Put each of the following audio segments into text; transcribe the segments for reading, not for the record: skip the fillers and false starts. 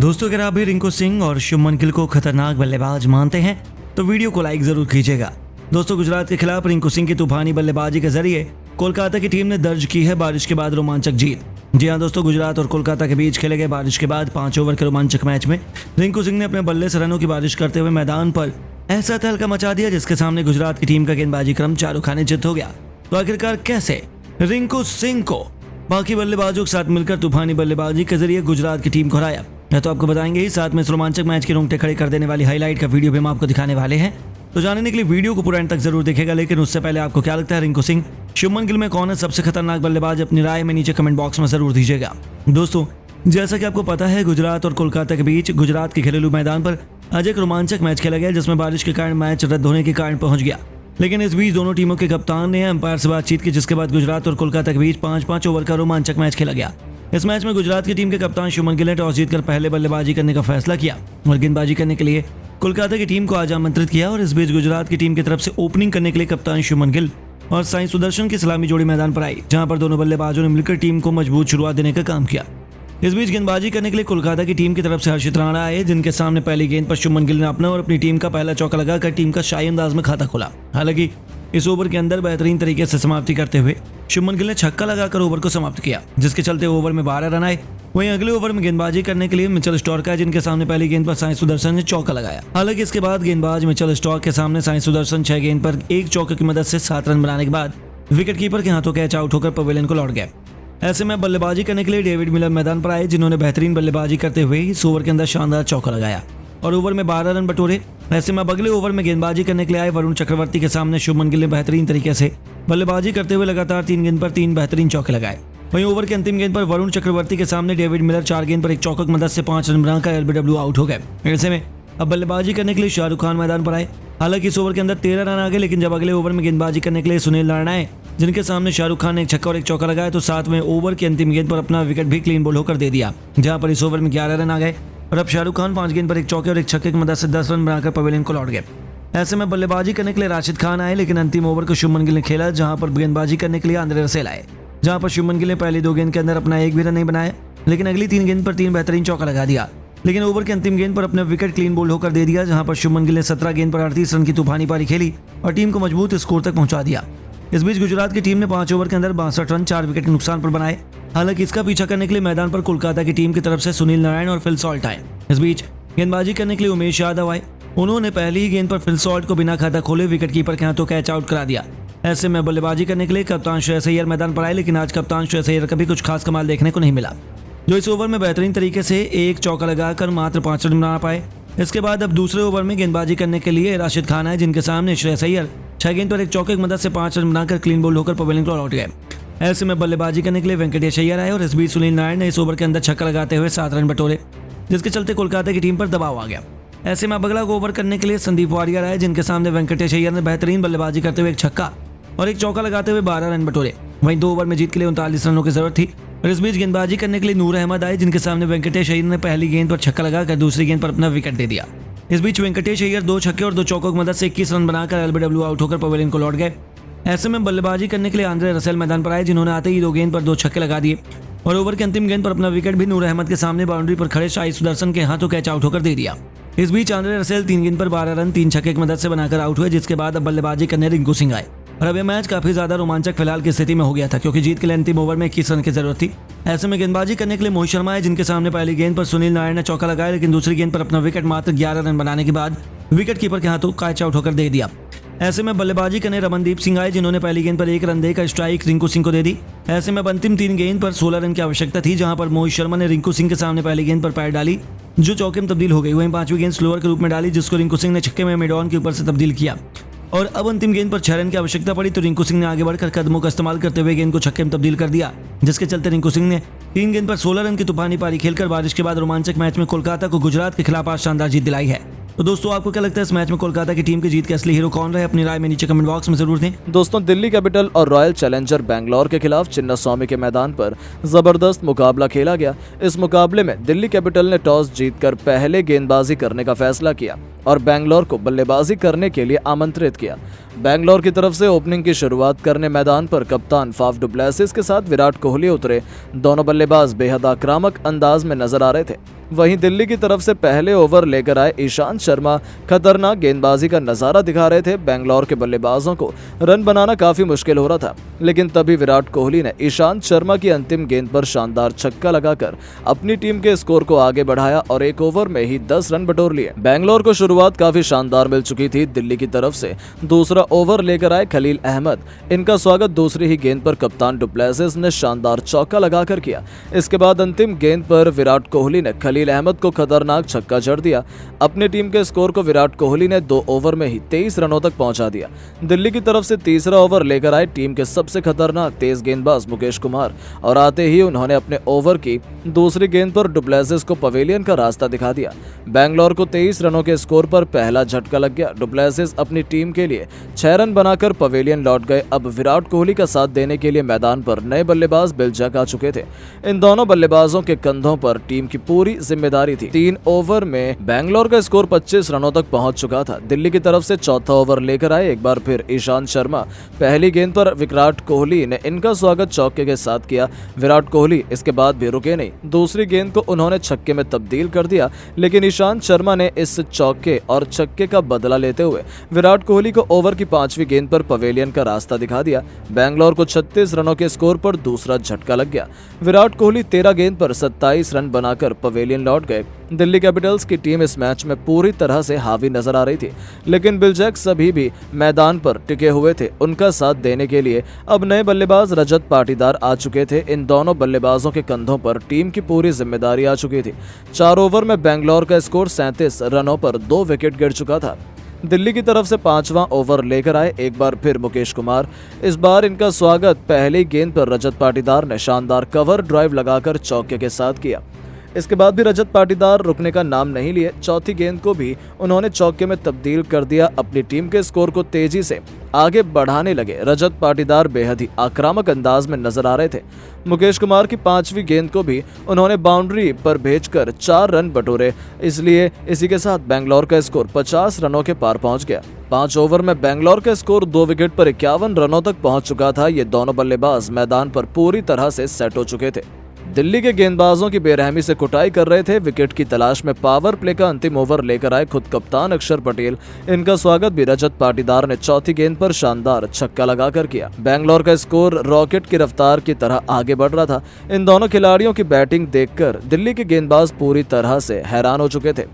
दोस्तों, अगर आप भी रिंकू सिंह और शुभमन गिल को खतरनाक बल्लेबाज मानते हैं तो वीडियो को लाइक जरूर कीजिएगा। दोस्तों, गुजरात के खिलाफ रिंकू सिंह की तूफानी बल्लेबाजी के जरिए कोलकाता की टीम ने दर्ज की है बारिश के बाद रोमांचक जीत। जी हां दोस्तों, गुजरात और कोलकाता के बीच खेले गए बारिश के बाद 5 ओवर के रोमांचक मैच में रिंकू सिंह ने अपने बल्ले से रनों की बारिश करते हुए मैदान पर ऐसा तहलका मचा दिया जिसके सामने गुजरात की टीम का गेंदबाजी क्रम चारों खाने चित हो गया। तो आखिरकार कैसे रिंकू सिंह को बाकी बल्लेबाजों के साथ मिलकर तूफानी बल्लेबाजी के जरिए गुजरात की टीम को हराया, मैं तो आपको बताएंगे ही। साथ में इस रोमांचक मैच के रोंगटे खड़े कर देने वाली हाईलाइट का वीडियो भी हम आपको दिखाने वाले हैं। तो जानने के लिए वीडियो को पूरा एंड तक जरूर देखेगा। लेकिन उससे पहले आपको क्या लगता है रिंकू सिंह शुभमन गिल में कौन है सबसे खतरनाक बल्लेबाज, अपनी राय में नीचे कमेंट बॉक्स में जरूर दीजिएगा। दोस्तों, जैसा कि आपको पता है, गुजरात और कोलकाता के बीच गुजरात के घरेलू मैदान पर आज एक रोमांचक मैच खेला गया जिसमें बारिश के कारण मैच रद्द होने के कारण पहुंच गया। लेकिन इस बीच दोनों टीमों के कप्तान ने अंपायर से बातचीत की, जिसके बाद गुजरात और कोलकाता के बीच 5-5 ओवर का रोमांचक मैच खेला गया। इस मैच में गुजरात की टीम के कप्तान शुभमन गिल ने टॉस जीतकर पहले बल्लेबाजी करने का फैसला किया और गेंदबाजी करने के लिए कोलकाता की टीम को आज आमंत्रित किया। और इस बीच गुजरात की टीम की तरफ से ओपनिंग करने के लिए कप्तान शुभमन गिल और साई सुदर्शन की सलामी जोड़ी मैदान पर आई, जहां पर दोनों बल्लेबाजों ने मिलकर टीम को मजबूत शुरुआत देने का काम किया। इस बीच गेंदबाजी करने के लिए कोलकाता की टीम की तरफ से हर्षित राणा आए, जिनके सामने पहली गेंद पर शुभमन गिल ने अपना और अपनी टीम का पहला चौका लगाकर टीम का शाही अंदाज में खाता खोला। हालांकि इस ओवर के अंदर बेहतरीन तरीके से समाप्ति करते हुए शुभमन गिल ने छक्का लगाकर ओवर को समाप्त किया, जिसके चलते ओवर में 12 रन आए। वहीं अगले ओवर में गेंदबाजी करने के लिए मिचेल स्टार्क आए, जिनके सामने पहली गेंद पर साई सुदर्शन ने चौका लगाया। हालांकि इसके बाद गेंदबाज मिचेल स्टार्क के सामने साई सुदर्शन 6 गेंद पर 1 चौके की मदद से 7 रन बनाने के बाद विकेट कीपर के हाथों कैच आउट होकर पवेलियन को लौट गए। ऐसे में बल्लेबाजी करने के लिए डेविड मिलर मैदान पर आए, जिन्होंने बेहतरीन बल्लेबाजी करते हुए इस ओवर के अंदर शानदार चौका लगाया और ओवर में 12 रन बटोरे। ऐसे में अगले ओवर में गेंदबाजी करने के लिए आए वरुण चक्रवर्ती के सामने शुभमन गिल ने बेहतरीन तरीके से बल्लेबाजी करते हुए लगातार 3 गेंद पर 3 बेहतरीन चौके लगाए। वहीं ओवर के अंतिम गेंद पर वरुण चक्रवर्ती के सामने डेविड मिलर 4 गेंद पर 1 चौके की मदद से 5 रन बनाकर एलबीडब्ल्यू आउट हो गए। ऐसे में अब बल्लेबाजी करने के लिए शाहरुख खान मैदान पर आए। हालांकि इस ओवर के अंदर 13 रन आ गए, लेकिन जब अगले ओवर में गेंदबाजी करने के लिए सुनील नारायण आए, जिनके सामने शाहरुख खान ने 1 छक्का और 1 चौका लगाया, तो साथ में ओवर की अंतिम गेंद पर अपना विकेट भी क्लीन बोल्ड होकर दे दिया, जहां पर इस ओवर में 11 रन आ गए। और अब शाहरुख खान 5 गेंद पर 1 चौके और 1 छक्के की मदद से 10 रन बनाकर पवेलियन को लौट गए। ऐसे में बल्लेबाजी करने के लिए राशिद खान आए, लेकिन अंतिम ओवर को शुभमन गिल ने खेला, जहां पर गेंदबाजी करने के लिए आंद्रे रसेल आए, जहां पर शुभमन गिल ने पहली 2 गेंद के अंदर अपना 1 भी रन नहीं बनाया, लेकिन अगली 3 गेंद पर 3 बेहतरीन चौका लगा दिया। लेकिन ओवर के अंतिम गेंद पर अपने विकेट क्लीन बोल्ड होकर दे दिया, जहां पर शुभमन गिल ने 17 गेंद पर 38 रन की तूफानी पारी खेली और टीम को मजबूत स्कोर तक पहुंचा दिया। इस बीच गुजरात की टीम ने 5 ओवर के अंदर 62 रन 4 विकेट के नुकसान पर बनाए। हालांकि इसका पीछा करने के लिए मैदान पर कोलकाता की टीम की तरफ से सुनील नारायण और फिल सॉल्ट आए। इस बीच गेंदबाजी करने के लिए उमेश यादव आए। उन्होंने पहली ही गेंद पर फिल सॉल्ट को बिना खाता खोले विकेट कीपर के हाथों कैच आउट करा दिया। ऐसे में बल्लेबाजी करने के लिए कप्तान श्रेयस अय्यर मैदान पर आए, लेकिन आज कप्तान श्रेयस अय्यर का भी कुछ खास कमाल देखने को नहीं मिला, जो इस ओवर में बेहतरीन तरीके से 1 चौका लगाकर मात्र 5 रन बना पाए। इसके बाद अब दूसरे ओवर में गेंदबाजी करने के लिए राशिद खान आए, जिनके सामने श्रेयस अय्यर 6 गेंद पर 1 चौके की मदद से 5 रन बनाकर क्लीन बोल्ड होकर पवेलियन को लौट गए। ऐसे में बल्लेबाजी करने के लिए वेंकटेश अय्यर आए और इस बीच सुनील नारायण ने इस ओवर के अंदर छक्का लगाते हुए 7 रन बटोरे, जिसके चलते कोलकाता की टीम पर दबाव आ गया। ऐसे में अब अगला ओवर करने के लिए संदीप वारियर आए, जिनके सामने वेंकटेश अय्यर ने बेहतरीन बल्लेबाजी करते हुए 1 छक्का और 1 चौका लगाते हुए 12 रन बटोरे। वहीं 2 ओवर में जीत के लिए 39 रनों की जरूरत थी। और इस बीच गेंदबाजी करने के लिए नूर अहमद आए, जिनके सामने वेंकटेश अय्यर ने पहली गेंद पर छक्का लगाकर दूसरी गेंद पर अपना विकेट दे दिया। इस बीच वेंकटेश अय्यर 2 छक्के और 2 चौकों की मदद से 21 रन बनाकर एलबीडब्ल्यू आउट होकर पवेलियन को लौट गए। ऐसे में बल्लेबाजी करने के लिए आंद्रे रसेल मैदान पर आए, जिन्होंने आते ही 2 गेंद पर 2 छक्के लगा दिए और ओवर के अंतिम गेंद पर अपना विकेट भी नूर अहमद के सामने बाउंड्री पर खड़े साई सुदर्शन के हाथों कैच आउट होकर दे दिया। इस बीच आंद्रे रसेल 3 गेंद पर 12 रन 3 छक्के की मदद से बनाकर आउट हुए, जिसके बाद अब बल्लेबाजी करने रिंकू सिंह आए। और अब यह मैच काफी ज्यादा रोमांचक फिलहाल की स्थिति में हो गया था, क्योंकि जीत के लिए अंतिम ओवर में 21 रन की जरूरत थी। ऐसे में गेंदबाजी करने के लिए मोहित शर्मा आए, जिनके सामने पहली गेंद पर सुनील नारायण ने चौका लगाया, लेकिन दूसरी गेंद पर अपना विकेट मात्र 11 रन बनाने के बाद विकेट कीपर के हाथों कैच आउट होकर दे दिया। ऐसे में बल्लेबाजी करने रमनदीप सिंह आए, जिन्होंने पहली गेंद पर 1 रन देकर स्ट्राइक रिंकू सिंह को दे दी। ऐसे में अंतिम 3 गेंद पर 16 रन की आवश्यकता थी, जहां पर मोहित शर्मा ने रिंकू सिंह के सामने पहली गेंद पर पैर डाली, जो चौके में तब्दील हो गई। वहीं 5वीं गेंद स्लोअर के रूप में डाली, जिसको रिंकू सिंह ने छक्के में मिड ऑन के ऊपर से तब्दील किया। और अब अंतिम गेंद पर 6 रन की आवश्यकता पड़ी, तो रिंकू सिंह ने आगे बढ़कर कदमों का इस्तेमाल करते हुए गेंद को छक्के में तब्दील कर दिया, जिसके चलते रिंकू सिंह ने 3 गेंद पर 16 रन की तूफानी पारी खेलकर बारिश के बाद रोमांचक मैच में कोलकाता को गुजरात के खिलाफ आज शानदार जीत दिलाई है। तो दोस्तों, आपको क्या लगता है इस मैच में कोलकाता की टीम की जीत के असली हीरो कौन रहे? अपनी राय में नीचे कमेंट बॉक्स में जरूर दें। दोस्तों, दिल्ली कैपिटल और रॉयल चैलेंजर बैंगलोर के खिलाफ चिन्नास्वामी के मैदान पर जबरदस्त मुकाबला खेला गया। इस मुकाबले में दिल्ली कैपिटल ने टॉस जीतकर पहले गेंदबाजी करने का फैसला किया और बेंगलोर को बल्लेबाजी करने के लिए आमंत्रित किया। बेंगलोर की तरफ से ओपनिंग की शुरुआत करने मैदान पर कप्तान फाफ डु प्लेसिस के साथ विराट कोहली उतरे। दोनों बल्लेबाज बेहद आक्रामक अंदाज में नजर आ रहे थे। वहीं दिल्ली की तरफ से पहले ओवर लेकर आए ईशांत शर्मा खतरनाक गेंदबाजी का नजारा दिखा रहे थे। बेंगलोर के बल्लेबाजों को रन बनाना काफी मुश्किल हो रहा था, लेकिन तभी विराट कोहली ने ईशांत शर्मा की अंतिम गेंद पर शानदार छक्का लगाकर अपनी टीम के स्कोर को आगे बढ़ाया और एक ओवर में ही 10 रन बटोर लिए। बेंगलोर को शुरुआत काफी शानदार मिल चुकी थी। दिल्ली की तरफ से दूसरा ओवर लेकर आए खलील अहमद। इनका स्वागत दूसरी ही गेंद पर कप्तान डु प्लेसिस ने शानदार चौका लगाकर किया। इसके बाद अंतिम गेंद पर विराट कोहली ने खलील अहमद को खतरनाक छक्का जड़ दिया। अपनी टीम के स्कोर को विराट कोहली ने 2 ओवर में ही 23 रनों तक पहुंचा दिया। दिल्ली की तरफ से तीसरा ओवर लेकर आए टीम के सबसे खतरनाक तेज गेंदबाज मुकेश कुमार और आते ही उन्होंने अपने ओवर की दूसरी गेंद पर डु प्लेसिस को पवेलियन का रास्ता दिखा दिया। बेंगलोर को 23 रनों के स्कोर पर पहला झटका लग गया। डु प्लेसिस अपनी टीम के लिए 6 रन बनाकर पवेलियन लौट गए। अब विराट कोहली का साथ देने के लिए मैदान पर नए बल्लेबाज बिल जैक आ चुके थे। इन दोनों बल्लेबाजों के कंधों पर टीम की पूरी जिम्मेदारी थी। 3 ओवर में बेंगलोर का स्कोर 25 रनों तक पहुंच चुका था। दिल्ली की तरफ से चौथा ओवर लेकर आए एक बार फिर ईशांत शर्मा। पहली गेंद पर विराट कोहली ने इनका स्वागत चौके के साथ किया। विराट कोहली इसके बाद भी रुके नहीं। दूसरी गेंद को उन्होंने छक्के में तब्दील कर दिया, लेकिन ईशांत शर्मा ने इस चौके और छक्के का बदला लेते हुए विराट कोहली को ओवर की 5वीं गेंद पर पवेलियन का रास्ता दिखा दिया। बेंगलोर को 36 रनों के स्कोर पर दूसरा झटका लग गया। विराट कोहली 13 गेंद पर 27 रन बनाकर पवेलियन लौट गए। दिल्ली कैपिटल्स की टीम इस मैच में पूरी तरह से हावी नजर आ रही थी, लेकिन बिल जैक अभी भी मैदान पर टिके हुए थे। उनका साथ देने के लिए अब नए बल्लेबाज रजत पाटीदार आ चुके थे। इन दोनों बल्लेबाजों के कंधों पर टीम की पूरी जिम्मेदारी आ चुकी थी। 4 ओवर में बेंगलोर का स्कोर 37 रनों पर 2 विकेट गिर चुका था। दिल्ली की तरफ से 5वां ओवर लेकर आए एक बार फिर मुकेश कुमार। इस बार इनका स्वागत पहली गेंद पर रजत पाटीदार ने शानदार कवर ड्राइव लगाकर चौके के साथ किया। इसके बाद भी रजत पाटीदार रुकने का नाम नहीं लिए। चौथी गेंद को भी उन्होंने चौके में तब्दील कर दिया। अपनी टीम के स्कोर को तेजी से आगे बढ़ाने लगे। रजत पाटीदार बेहद ही आक्रामक अंदाज में नजर आ रहे थे। मुकेश कुमार की 5वीं गेंद को भी उन्होंने बाउंड्री पर भेजकर 4 रन बटोरे। इसलिए इसी के साथ बेंगलोर का स्कोर 50 रनों के पार पहुंच गया। 5 ओवर में बेंगलोर का स्कोर 2 विकेट पर 51 रनों तक पहुंच चुका था। ये दोनों बल्लेबाज मैदान पर पूरी तरह से सेट हो चुके थे। दिल्ली के गेंदबाजों की बेरहमी से कुटाई कर रहे थे। विकेट की तलाश में पावर प्ले का अंतिम ओवर लेकर आए खुद कप्तान अक्षर पटेल। इनका स्वागत भी रजत पाटीदार ने चौथी गेंद पर शानदार छक्का लगाकर किया। बेंगलोर का स्कोर रॉकेट की रफ्तार की तरह आगे बढ़ रहा था। इन दोनों खिलाड़ियों की बैटिंग देखकर दिल्ली के गेंदबाज पूरी तरह से हैरान हो चुके थे।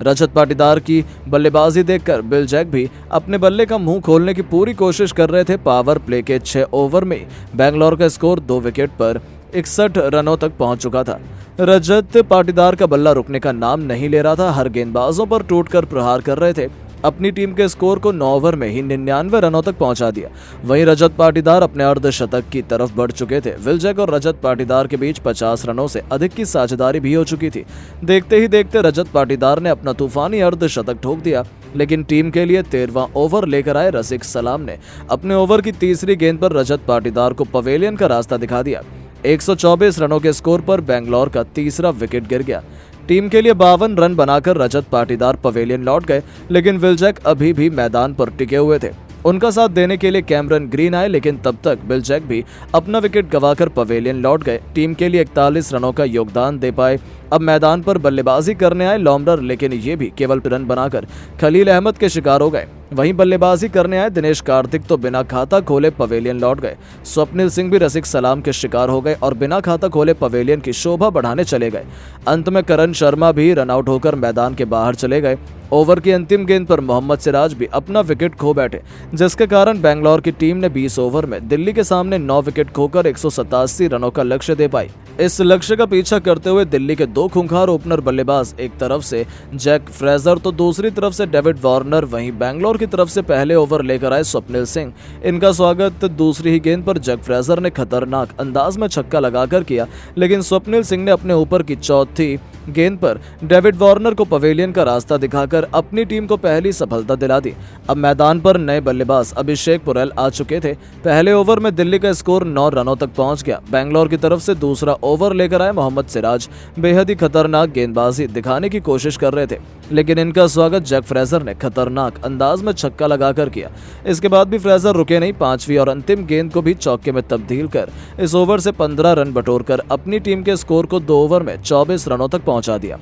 रजत पाटीदार की बल्लेबाजी देखकर बिल जैक भी अपने बल्ले का मुंह खोलने की पूरी कोशिश कर रहे थे। पावर प्ले के 6 ओवर में बेंगलोर का स्कोर 2 विकेट पर 61 रनों तक पहुंच चुका था। रजत पाटीदार का बल्ला रुकने का नाम नहीं ले रहा था। हर गेंदबाजों पर टूटकर प्रहार कर रहे थे। अपनी टीम के स्कोर को 9 ओवर में ही 99 रनों तक पहुंचा दिया। वहीं रजत पाटीदार अपने अर्धशतक की तरफ बढ़ चुके थे। विल जैक और रजत पाटीदार के बीच 50 रनों से अधिक की साझेदारी भी हो चुकी थी। देखते ही देखते रजत पाटीदार ने अपना तूफानी अर्धशतक ठोक दिया, लेकिन टीम के लिए 13वां ओवर लेकर आए रसिक सलाम ने अपने ओवर की तीसरी गेंद पर रजत पाटीदार को पवेलियन का रास्ता दिखा दिया। 124 रनों के स्कोर पर बेंगलोर का तीसरा विकेट गिर गया। टीम के लिए 52 रन बनाकर रजत पाटीदार पवेलियन लौट गए, लेकिन विल जैक अभी भी मैदान पर टिके हुए थे। उनका साथ देने के लिए कैमरन ग्रीन आए, लेकिन तब तक बिल जैक भी अपना विकेट गंवाकर पवेलियन लौट गए। टीम के लिए 41 रनों का योगदान दे पाए। अब मैदान पर बल्लेबाजी करने आए लॉम्बरर, लेकिन ये भी केवल रन बनाकर खलील अहमद के शिकार हो गए। वहीं बल्लेबाजी करने आए दिनेश कार्तिक तो बिना खाता खोले पवेलियन लौट गए। स्वप्निल सिंह भी रसिक सलाम के शिकार हो गए और बिना खाता खोले पवेलियन की शोभा बढ़ाने चले गए। अंत में करण शर्मा भी रनआउट होकर मैदान के बाहर चले गए। ओवर की अंतिम गेंद पर मोहम्मद सिराज भी अपना विकेट खो बैठे, जिसके कारण बेंगलोर की टीम ने 20 ओवर में दिल्ली के सामने 9 विकेट खोकर 187 रनों का लक्ष्य दे पाई। इस लक्ष्य का पीछा करते हुए दिल्ली के 2 खूंखार ओपनर बल्लेबाज, एक तरफ से जैक फ्रेजर तो दूसरी तरफ से डेविड वार्नर, वहीं बेंगलोर की की तरफ से पहले ओवर लेकर आए स्वप्निल सिंह। इनका स्वागत दूसरी ही गेंद पर जैक फ्रेजर ने खतरनाक अंदाज में छक्का लगाकर किया, लेकिन स्वप्निल सिंह ने अपने ऊपर की चौथी गेंद पर डेविड वार्नर को पवेलियन का रास्ता दिखाकर अपनी टीम को पहली सफलता दिला दी। अब मैदान पर नए बल्लेबाज अभिषेक पुरेल आ चुके थे। पहले ओवर में दिल्ली का स्कोर 9 रनों तक पहुंच गया। बेंगलोर की तरफ से दूसरा ओवर लेकर आए मोहम्मद सिराज बेहद ही खतरनाक गेंदबाजी दिखाने की कोशिश कर रहे थे, लेकिन इनका स्वागत जैक फ्रेजर ने खतरनाक अंदाज में छक्का लगाकर किया। इसके बाद भी फ्रेजर रुके नहीं, पांचवी और अंतिम गेंद को भी चौके में तब्दील कर इस ओवर से 15 रन बटोरकर अपनी टीम के स्कोर को 2 ओवर में 24 रनों तक पहुंचा दिया।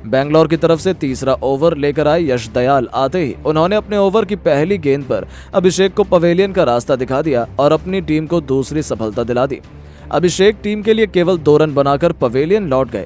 बेंगलोर की तरफ से तीसरा ओवर लेकर आए यश दयाल आते ही उन्होंने अपने ओवर की पहली गेंद पर अभिषेक को पवेलियन का रास्ता दिखा दिया और अपनी टीम को दूसरी सफलता दिला दी। अभिषेक टीम के लिए केवल 2 रन बनाकर पवेलियन लौट गए।